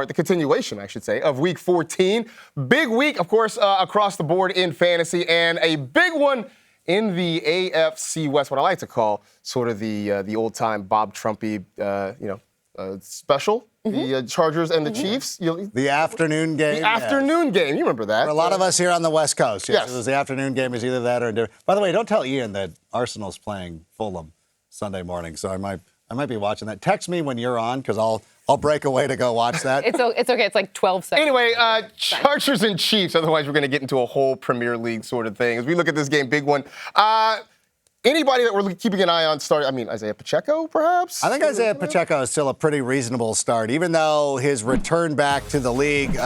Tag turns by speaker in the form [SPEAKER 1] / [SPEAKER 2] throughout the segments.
[SPEAKER 1] the continuation, I should say, of Week 14. Big week, of course, across the board in fantasy, and a big one in the AFC West, what I like to call sort of the old-time Bob Trumpy, special. The Chargers and the Chiefs.
[SPEAKER 2] The afternoon game.
[SPEAKER 1] The afternoon game. You remember that.
[SPEAKER 2] For a lot of us here on the West Coast.
[SPEAKER 1] Yes.
[SPEAKER 2] It was the afternoon game. Is either that or different. By the way, don't tell Ian that Arsenal's playing Fulham Sunday morning, so I might be watching that. Text me when you're on, because I'll break away to go watch that.
[SPEAKER 3] It's okay. It's like 12 seconds.
[SPEAKER 1] Anyway, Chargers and Chiefs. Otherwise, we're going to get into a whole Premier League sort of thing. As we look at this game, big one. Anybody that we're keeping an eye on Isaiah Pacheco, perhaps?
[SPEAKER 2] I think Isaiah Pacheco is still a pretty reasonable start, even though his return back to the league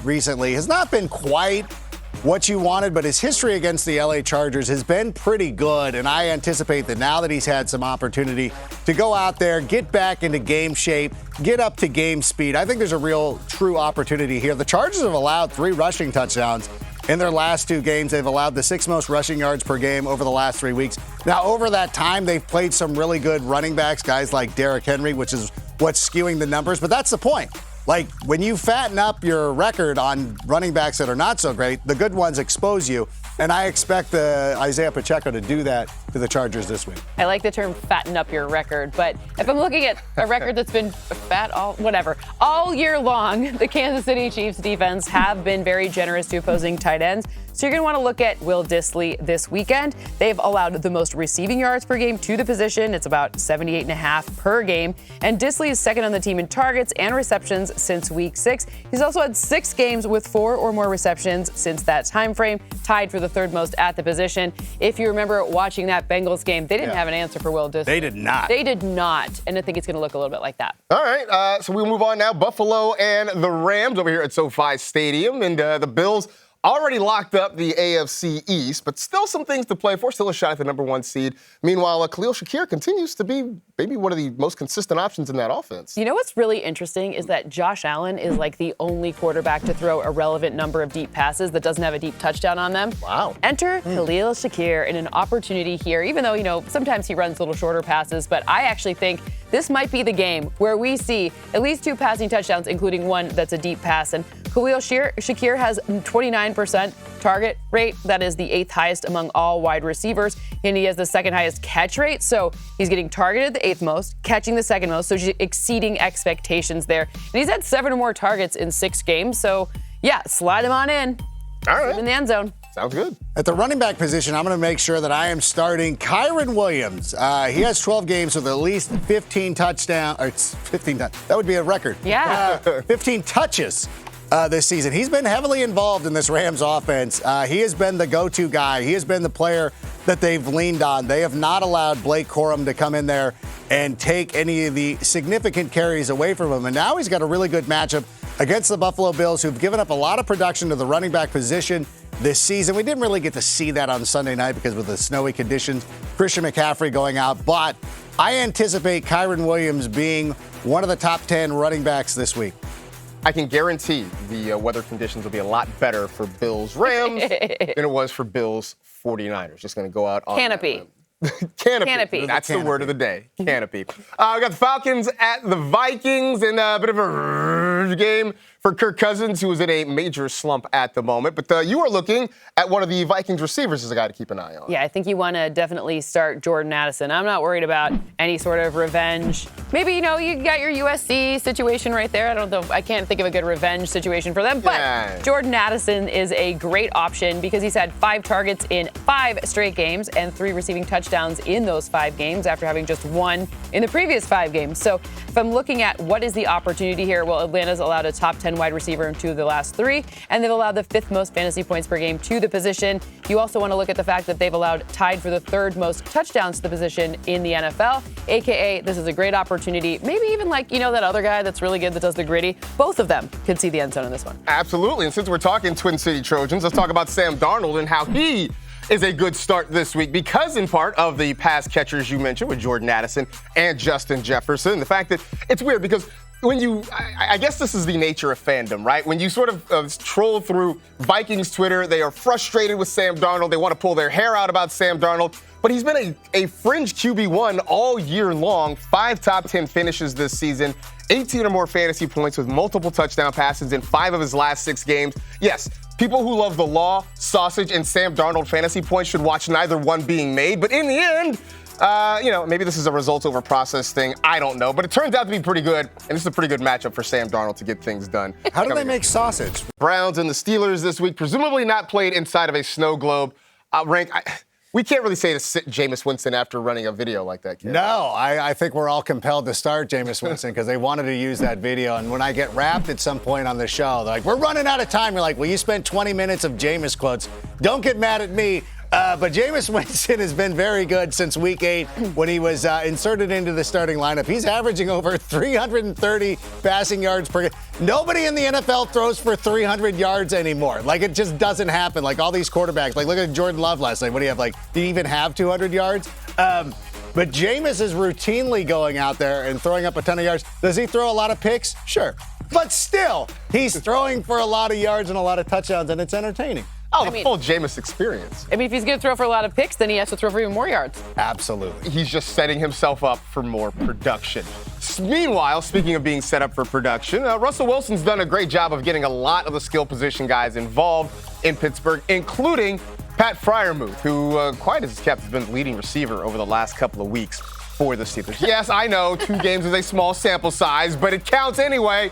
[SPEAKER 2] recently has not been quite what you wanted, but his history against the LA Chargers has been pretty good, and I anticipate that now that he's had some opportunity to go out there, get back into game shape, get up to game speed, I think there's a real, true opportunity here. The Chargers have allowed 3 rushing touchdowns in their last 2 games. They've allowed the 6th most rushing yards per game over the last 3 weeks. Now, over that time, they've played some really good running backs, guys like Derrick Henry, which is what's skewing the numbers. But that's the point. Like, when you fatten up your record on running backs that are not so great, the good ones expose you. And I expect Isaiah Pacheco to do that to the Chargers this week.
[SPEAKER 3] I like the term fatten up your record, but if I'm looking at a record that's been fat all year long, the Kansas City Chiefs defense have been very generous to opposing tight ends. So you're going to want to look at Will Dissly this weekend. They've allowed the most receiving yards per game to the position. It's about 78.5 per game. And Dissly is second on the team in targets and receptions since week 6. He's also had 6 games with 4 or more receptions since that time frame, tied for the 3rd most at the position. If you remember watching that Bengals game, they didn't have an answer for Will Dissly.
[SPEAKER 2] They did not.
[SPEAKER 3] They did not. And I think it's going to look a little bit like that.
[SPEAKER 1] All right. So we'll move on now. Buffalo and the Rams over here at SoFi Stadium. And the Bills already locked up the AFC East, but still some things to play for. Still a shot at the number 1 seed. Meanwhile, Khalil Shakir continues to be maybe one of the most consistent options in that offense.
[SPEAKER 3] You know what's really interesting is that Josh Allen is like the only quarterback to throw a relevant number of deep passes that doesn't have a deep touchdown on them.
[SPEAKER 1] Wow.
[SPEAKER 3] Enter Khalil Shakir in an opportunity here, even though, sometimes he runs little shorter passes, but I actually think this might be the game where we see at least 2 passing touchdowns, including one that's a deep pass. And Khalil Shakir has 29% target rate. That is the 8th highest among all wide receivers. And he has the 2nd highest catch rate. So he's getting targeted the 8th most, catching the 2nd most. So he's exceeding expectations there. And he's had 7 or more targets in 6 games. So, yeah, slide him on in.
[SPEAKER 1] All right.
[SPEAKER 3] In the end zone.
[SPEAKER 1] Sounds good.
[SPEAKER 2] At the running back position, I'm going to make sure that I am starting Kyren Williams. He has 12 games with at least 15 touchdowns. Or 15. That would be a record.
[SPEAKER 3] Yeah.
[SPEAKER 2] 15 touches this season. He's been heavily involved in this Rams offense. He has been the go-to guy. He has been the player that they've leaned on. They have not allowed Blake Corum to come in there and take any of the significant carries away from him. And now he's got a really good matchup against the Buffalo Bills, who've given up a lot of production to the running back position this season. We didn't really get to see that on Sunday night because of the snowy conditions, Christian McCaffrey going out. But I anticipate Kyren Williams being one of the top 10 running backs this week.
[SPEAKER 1] I can guarantee the weather conditions will be a lot better for Bills-Rams than it was for Bills-49ers. Just going to go out on
[SPEAKER 3] Canopy.
[SPEAKER 1] Canopy. That's the word of the day. Canopy. We got the Falcons at the Vikings in a bit of a game for Kirk Cousins, who is in a major slump at the moment. But you are looking at one of the Vikings receivers as a guy to keep an eye on.
[SPEAKER 3] Yeah, I think you want to definitely start Jordan Addison. I'm not worried about any sort of revenge. Maybe, you got your USC situation right there. I don't know. I can't think of a good revenge situation for them. But Jordan Addison is a great option because he's had 5 targets in 5 straight games and 3 receiving touchdowns in those 5 games after having just 1 in the previous 5 games. So if I'm looking at what is the opportunity here, well, Atlanta's allowed a top 10 wide receiver in 2 of the last 3, and they've allowed the 5th most fantasy points per game to the position. You also want to look at the fact that they've allowed tied for the 3rd most touchdowns to the position in the NFL, aka this is a great opportunity. Maybe even that other guy that's really good that does the gritty. Both of them could see the end zone in this one.
[SPEAKER 1] Absolutely. And since we're talking Twin City Trojans, let's talk about Sam Darnold and how he is a good start this week because in part of the pass catchers you mentioned with Jordan Addison and Justin Jefferson. The fact that it's weird because I guess this is the nature of fandom, right? When you sort of troll through Vikings Twitter, they are frustrated with Sam Darnold. They want to pull their hair out about Sam Darnold. But he's been a fringe QB1 all year long, 5 top 10 finishes this season 18 or more fantasy points with multiple touchdown passes in 5 of his last 6 games. Yes, people who love the law, sausage, and Sam Darnold fantasy points should watch neither one being made. But in the end, maybe this is a results over process thing. I don't know. But it turns out to be pretty good. And this is a pretty good matchup for Sam Darnold to get things done.
[SPEAKER 2] How do they make sausage?
[SPEAKER 1] Browns and the Steelers this week, presumably not played inside of a snow globe. We can't really say to sit Jameis Winston after running a video like that, kid.
[SPEAKER 2] No, I think we're all compelled to start Jameis Winston because they wanted to use that video. And when I get rapped at some point on the show, they're like, we're running out of time. You're like, well, you spent 20 minutes of Jameis quotes. Don't get mad at me. But Jameis Winston has been very good since week 8 when he was inserted into the starting lineup. He's averaging over 330 passing yards per game. Nobody in the NFL throws for 300 yards anymore. Like, it just doesn't happen. Like, all these quarterbacks, like, look at Jordan Love last night. What do you have, like, did he even have 200 yards? But Jameis is routinely going out there and throwing up a ton of yards. Does he throw a lot of picks? Sure. But still, he's throwing for a lot of yards and a lot of touchdowns, and it's entertaining.
[SPEAKER 1] Oh, full Jameis experience.
[SPEAKER 3] I mean, if he's going to throw for a lot of picks, then he has to throw for even more yards.
[SPEAKER 2] Absolutely.
[SPEAKER 1] He's just setting himself up for more production. Meanwhile, speaking of being set up for production, Russell Wilson's done a great job of getting a lot of the skill position guys involved in Pittsburgh, including Pat Freiermuth, who, quiet as he's kept, has been the leading receiver over the last couple of weeks for the Steelers. Yes, I know 2 games is a small sample size, but it counts anyway.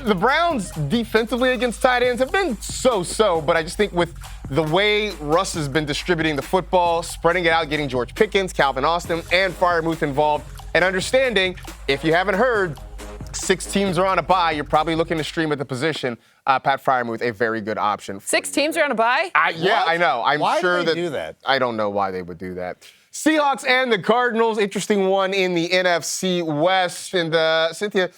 [SPEAKER 1] The Browns defensively against tight ends have been so-so, but I just think with the way Russ has been distributing the football, spreading it out, getting George Pickens, Calvin Austin, and Freiermuth involved, and understanding, if you haven't heard, 6 teams are on a bye, you're probably looking to stream at the position. Pat Freiermuth, a very good option.
[SPEAKER 3] 6 teams are on a bye?
[SPEAKER 1] Yeah, I know.
[SPEAKER 2] Why do they do that?
[SPEAKER 1] I don't know why they would do that. Seahawks and the Cardinals, interesting one in the NFC West. And Cynthia,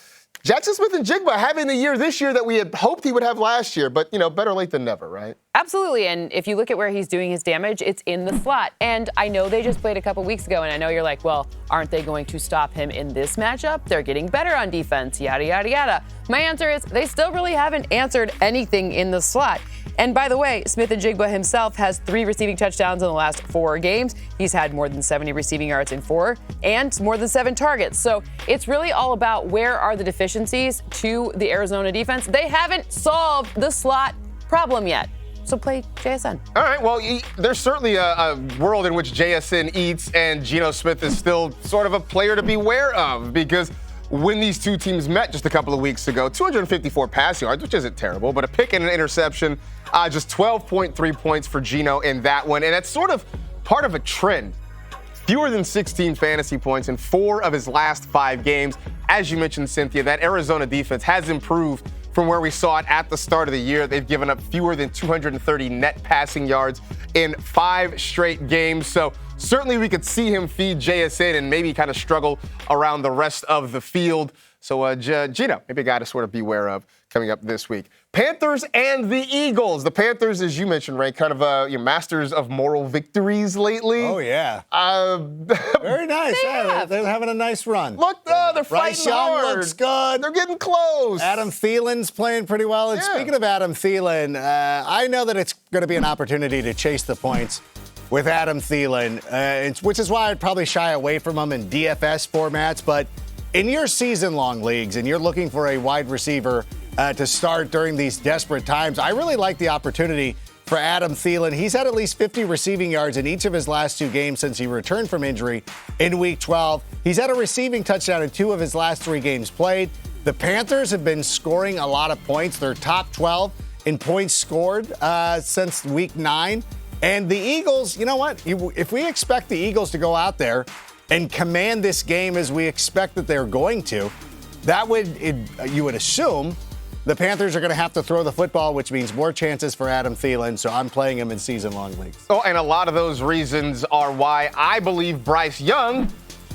[SPEAKER 1] Jackson Smith-Njigba having the year this year that we had hoped he would have last year, but, better late than never, right?
[SPEAKER 3] Absolutely, and if you look at where he's doing his damage, it's in the slot. And I know they just played a couple weeks ago, and I know you're like, well, aren't they going to stop him in this matchup? They're getting better on defense, yada, yada, yada. My answer is they still really haven't answered anything in the slot. And by the way, Smith-Njigba himself has 3 receiving touchdowns in the last 4 games. He's had more than 70 receiving yards in 4 and more than 7 targets. So it's really all about where are the deficiencies to the Arizona defense. They haven't solved the slot problem yet. So play JSN.
[SPEAKER 1] All right, well, there's certainly a world in which JSN eats, and Geno Smith is still sort of a player to beware of, because when these 2 teams met just a couple of weeks ago, 254 passing yards, which isn't terrible, but a pick and an interception, just 12.3 points for Geno in that one. And that's sort of part of a trend. Fewer than 16 fantasy points in 4 of his last 5 games. As you mentioned, Cynthia, that Arizona defense has improved from where we saw it at the start of the year. They've given up fewer than 230 net passing yards in 5 straight games. So certainly we could see him feed JSN and maybe kind of struggle around the rest of the field. So Geno, maybe a guy to sort of beware of coming up this week. Panthers and the Eagles. The Panthers, as you mentioned, Ray, kind of masters of moral victories lately.
[SPEAKER 2] Oh, yeah. Very nice. They're having a nice run.
[SPEAKER 1] Look, they're
[SPEAKER 2] Bryce
[SPEAKER 1] fighting
[SPEAKER 2] Young
[SPEAKER 1] hard.
[SPEAKER 2] looks good.
[SPEAKER 1] They're getting close.
[SPEAKER 2] Adam Thielen's playing pretty well. And speaking of Adam Thielen, I know that it's going to be an opportunity to chase the points with Adam Thielen, which is why I'd probably shy away from him in DFS formats. But in your season-long leagues, and you're looking for a wide receiver to start during these desperate times, I really like the opportunity for Adam Thielen. He's had at least 50 receiving yards in each of his last 2 games since he returned from injury in Week 12. He's had a receiving touchdown in 2 of his last 3 games played. The Panthers have been scoring a lot of points. They're top 12 in points scored since Week 9. And the Eagles, you know what? If we expect the Eagles to go out there and command this game as we expect that they're going to, you would assume the Panthers are going to have to throw the football, which means more chances for Adam Thielen, so I'm playing him in season-long leagues.
[SPEAKER 1] Oh, and a lot of those reasons are why I believe Bryce Young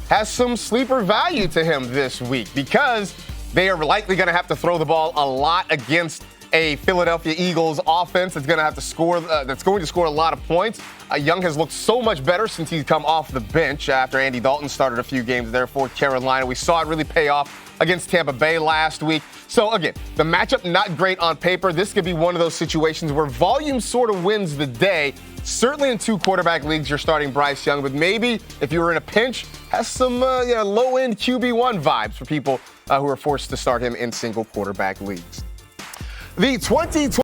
[SPEAKER 1] has some sleeper value to him this week, because they are likely going to have to throw the ball a lot against a Philadelphia Eagles offense that's going to have to score. That's going to score a lot of points. Young has looked so much better since he's come off the bench after Andy Dalton started a few games there for Carolina. We saw it really pay off against Tampa Bay last week. So again, the matchup not great on paper. This could be one of those situations where volume sort of wins the day. Certainly in 2 quarterback leagues, you're starting Bryce Young, but maybe if you were in a pinch, has some low-end QB1 vibes for people who are forced to start him in single quarterback leagues. The 2020